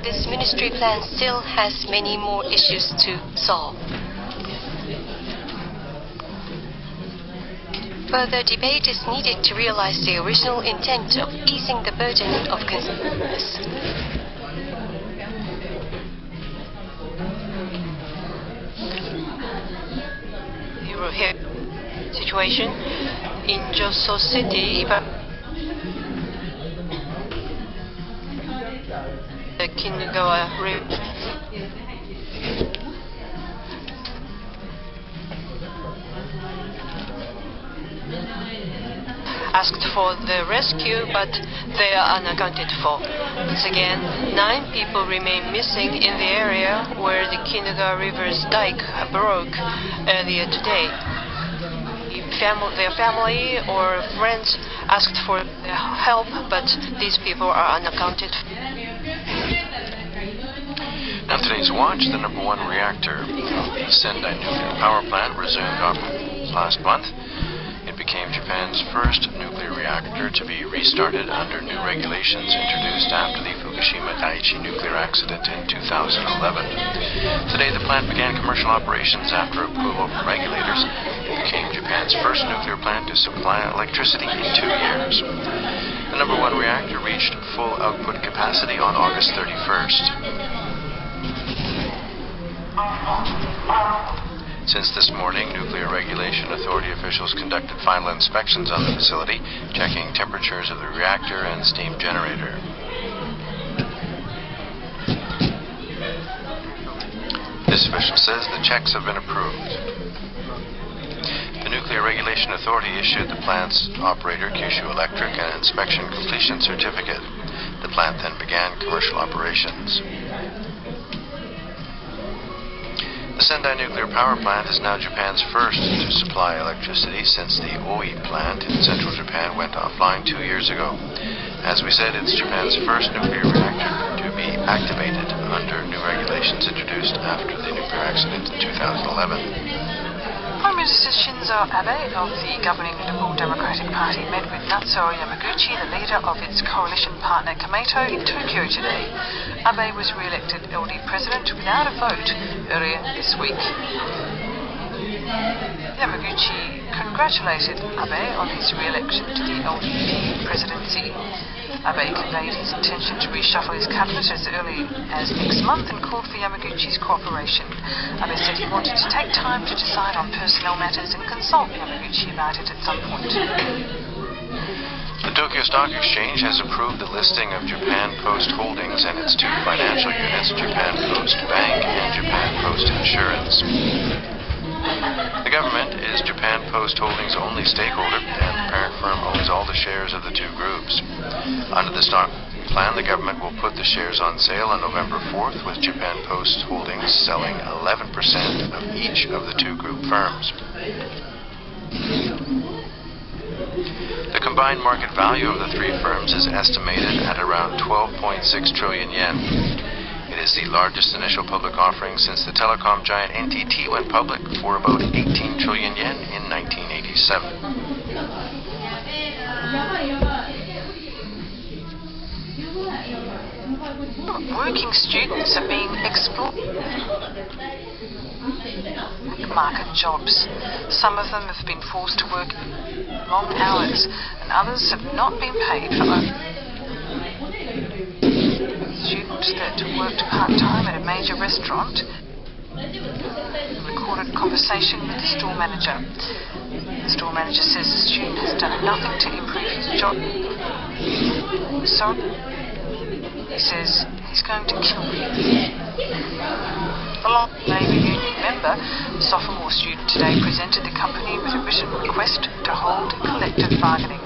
this ministry plan still has many more issues to solve. Further debate is needed to realize the original intent of easing the burden of consumers. Here, situation in Joso City, the Kinagawa River. Asked for the rescue, but they are unaccounted for. Once again, 9 people remain missing in the area where the Kinagawa River's dike broke earlier today. Their family or friends asked for their help, but these people are unaccounted for. Now today's watch, the number 1 reactor of the Sendai nuclear power plant resumed operations last month. It became Japan's first nuclear reactor to be restarted under new regulations introduced after the Fukushima Daiichi nuclear accident in 2011. Today, the plant began commercial operations after approval from regulators. It became Japan's first nuclear plant to supply electricity in 2 years. The number 1 reactor reached full output capacity on August 31st. Since this morning, Nuclear Regulation Authority officials conducted final inspections on the facility, checking temperatures of the reactor and steam generator. This official says the checks have been approved. The Nuclear Regulation Authority issued the plant's operator, Kyushu Electric, an inspection completion certificate. The plant then began commercial operations. The Sendai nuclear power plant is now Japan's first to supply electricity since the Oi plant in central Japan went offline 2 years ago. As we said, it's Japan's first nuclear reactor to be activated under new regulations introduced after the nuclear accident in 2011. Prime Minister Shinzo Abe of the governing Liberal Democratic Party met with Natsuo Yamaguchi, the leader of its coalition partner Komeito, in Tokyo today. Abe was re-elected LD president without a vote earlier this week. Yamaguchi congratulated Abe on his re-election to the LDP presidency. Abe conveyed his intention to reshuffle his cabinet as early as next month and called for Yamaguchi's cooperation. Abe said he wanted to take time to decide on personnel matters and consult Yamaguchi about it at some point. The Tokyo Stock Exchange has approved the listing of Japan Post Holdings and its 2 financial units, Japan Post Bank and Japan Post Insurance. The government is Japan Post Holdings' only stakeholder, and the parent firm owns all the shares of the 2 groups. Under the stock plan, the government will put the shares on sale on November 4th, with Japan Post Holdings selling 11% of each of the 2 group firms. The combined market value of the 3 firms is estimated at around 12.6 trillion yen. It is the largest initial public offering since the telecom giant NTT went public for about 18 trillion yen in 1987. Working students are being exploited. Market jobs. Some of them have been forced to work long hours, and others have not been paid for students that worked part-time at a major restaurant recorded a conversation with the store manager. The store manager says the student has done nothing to improve his job. So he says he's going to kill me. Along with Labour Union member, the sophomore student today presented the company with a written request to hold collective bargaining.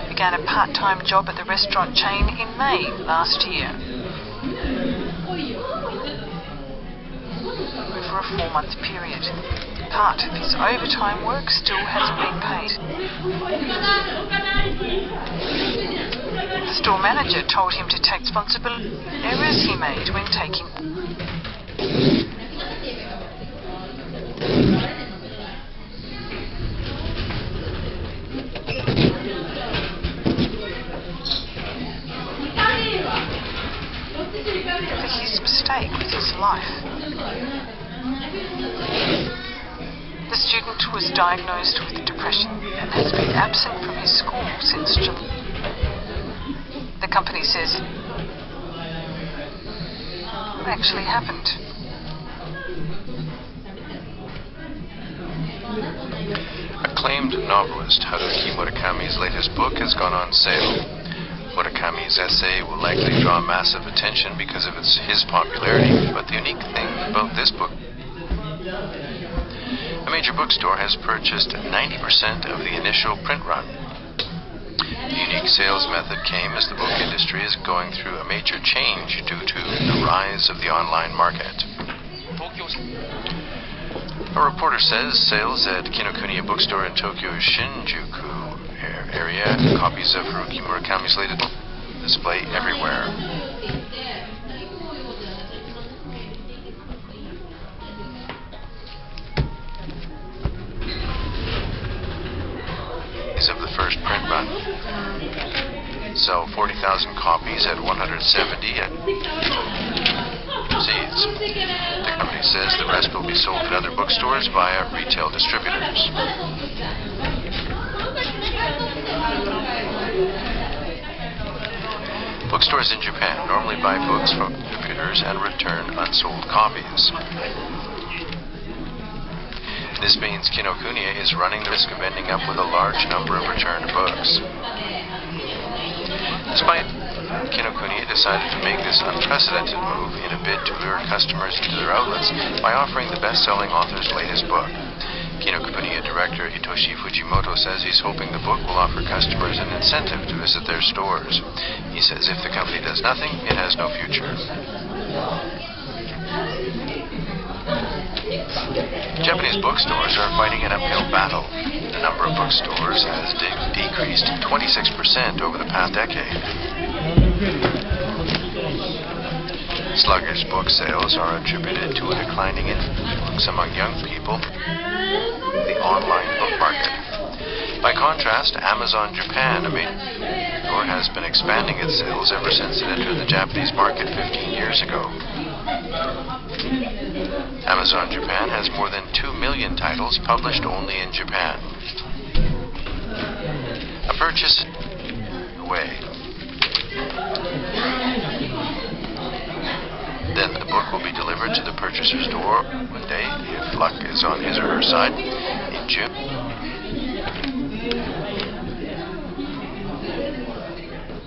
Began a part-time job at the restaurant chain in May last year. Over a 4-month period. Part of his overtime work still hasn't been paid. The store manager told him to take responsibility for errors he made when taking. stake with his life. The student was diagnosed with depression and has been absent from his school since July. The company says, what actually happened? Acclaimed novelist Haruki Murakami's latest book has gone on sale. Murakami's essay will likely draw massive attention because of his popularity, but the unique thing about this book, a major bookstore has purchased 90% of the initial print run. The unique sales method came as the book industry is going through a major change due to the rise of the online market. A reporter says sales at Kinokuniya bookstore in Tokyo's Shinjuku area, copies of Haruki Murakami's latest book display everywhere. Of the first print run. Sell 40,000 copies at 170 at seeds. The company says the rest will be sold at other bookstores via retail distributors. Bookstores in Japan normally buy books from distributors and return unsold copies. This means Kinokuniya is running the risk of ending up with a large number of returned books. Despite Kinokuniya decided to make this unprecedented move in a bid to lure customers into their outlets by offering the best-selling author's latest book. Kinokuniya director Hitoshi Fujimoto says he's hoping the book will offer customers an incentive to visit their stores. He says if the company does nothing, it has no future. Japanese bookstores are fighting an uphill battle. The number of bookstores has decreased 26% over the past decade. Sluggish book sales are attributed to a declining influence among young people in the online book market. By contrast, Amazon Japan, a major store, has been expanding its sales ever since it entered the Japanese market 15 years ago. Amazon Japan has more than 2 million titles published only in Japan. A purchase away. Then the book will be delivered to the purchaser's door one day if luck is on his or her side in June.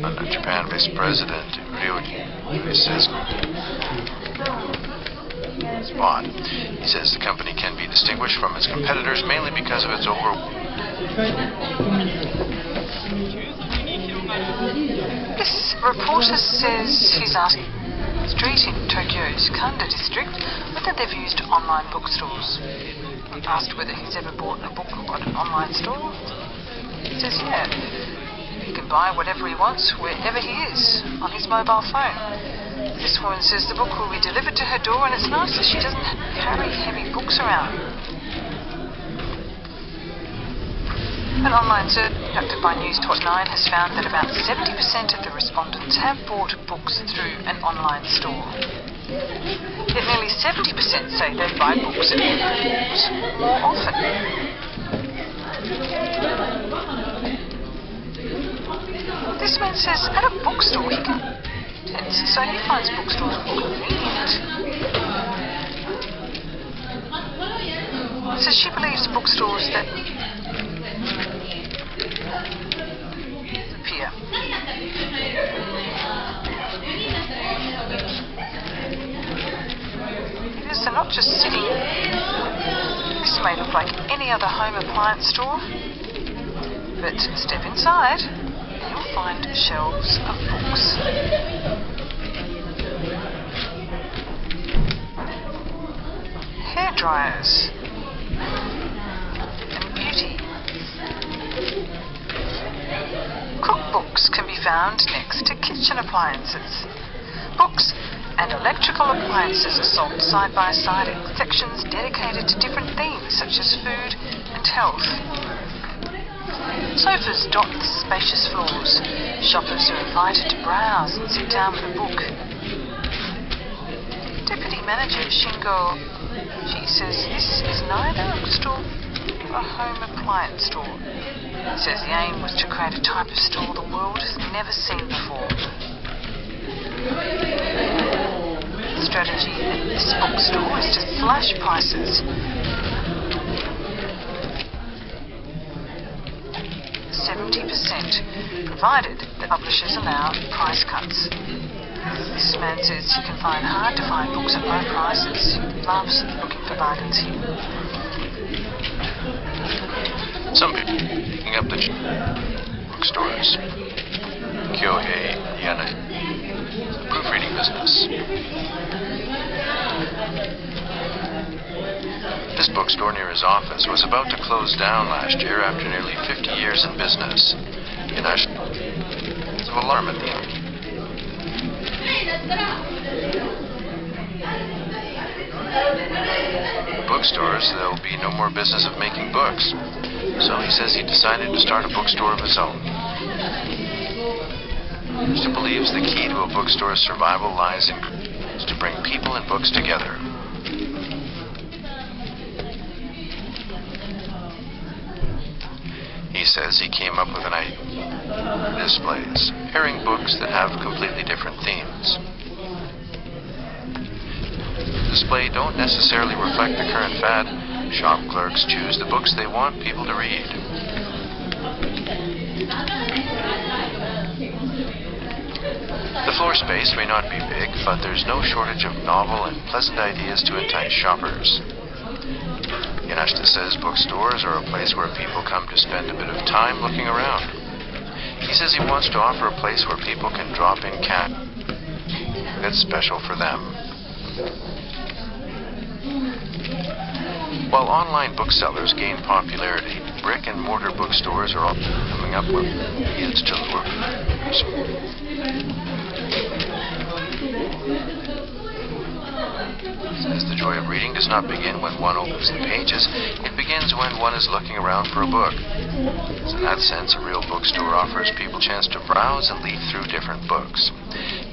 Under Japan Vice President Ryoji says Spot. He says the company can be distinguished from its competitors mainly because of its This reporter says he's asking street in Tokyo's Kanda district whether they've used online bookstores. Asked whether he's ever bought a book at an online store. He says yeah, he can buy whatever he wants wherever he is on his mobile phone. This woman says the book will be delivered to her door and it's nice that she doesn't carry heavy books around. An online survey conducted by News.9 has found that about 70% of the respondents have bought books through an online store. Yet nearly 70% say they buy books at bookstores more often. This man says at a bookstore he can so he finds bookstores more convenient. So she believes bookstores that appear. Yes, they're not just sitting. This may look like any other home appliance store, but step inside and you'll find shelves of books. Hair dryers and beauty. Cookbooks can be found next to kitchen appliances. Books and electrical appliances are sold side by side in sections dedicated to different themes such as food and health. Sofas dot the spacious floors. Shoppers are invited to browse and sit down with a book. manager, Shingo, she says this is neither a bookstore nor a home appliance store. He says the aim was to create a type of store the world has never seen before. The strategy at this bookstore is to slash prices. 70%, provided that publishers allow price cuts. This man says you can find hard to find books at low prices. He loves looking for bargains here. Some people picking up the bookstores. Kyohei Yana, proofreading business. This bookstore near his office was about to close down last year after nearly 50 years in business. Of alarm at the end. Bookstores, there will be no more business of making books. So he says he decided to start a bookstore of his own. He believes the key to a bookstore's survival lies in to bring people and books together. He says he came up with an idea for displays, pairing books that have completely different themes. Display don't necessarily reflect the current fad. Shop clerks choose the books they want people to read. The floor space may not be big, but there's no shortage of novel and pleasant ideas to entice shoppers. Yanashita says bookstores are a place where people come to spend a bit of time looking around. He says he wants to offer a place where people can drop in cash that's special for them. While online booksellers gain popularity, brick and mortar bookstores are all coming up with ideas to lure readers. Says the joy of reading does not begin when one opens the pages, it begins when one is looking around for a book. So in that sense, a real bookstore offers people a chance to browse and leaf through different books.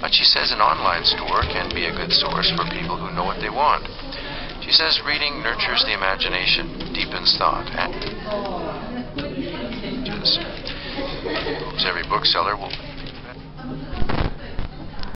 But she says an online store can be a good source for people who know what they want. She says reading nurtures the imagination, deepens thought, and every bookseller will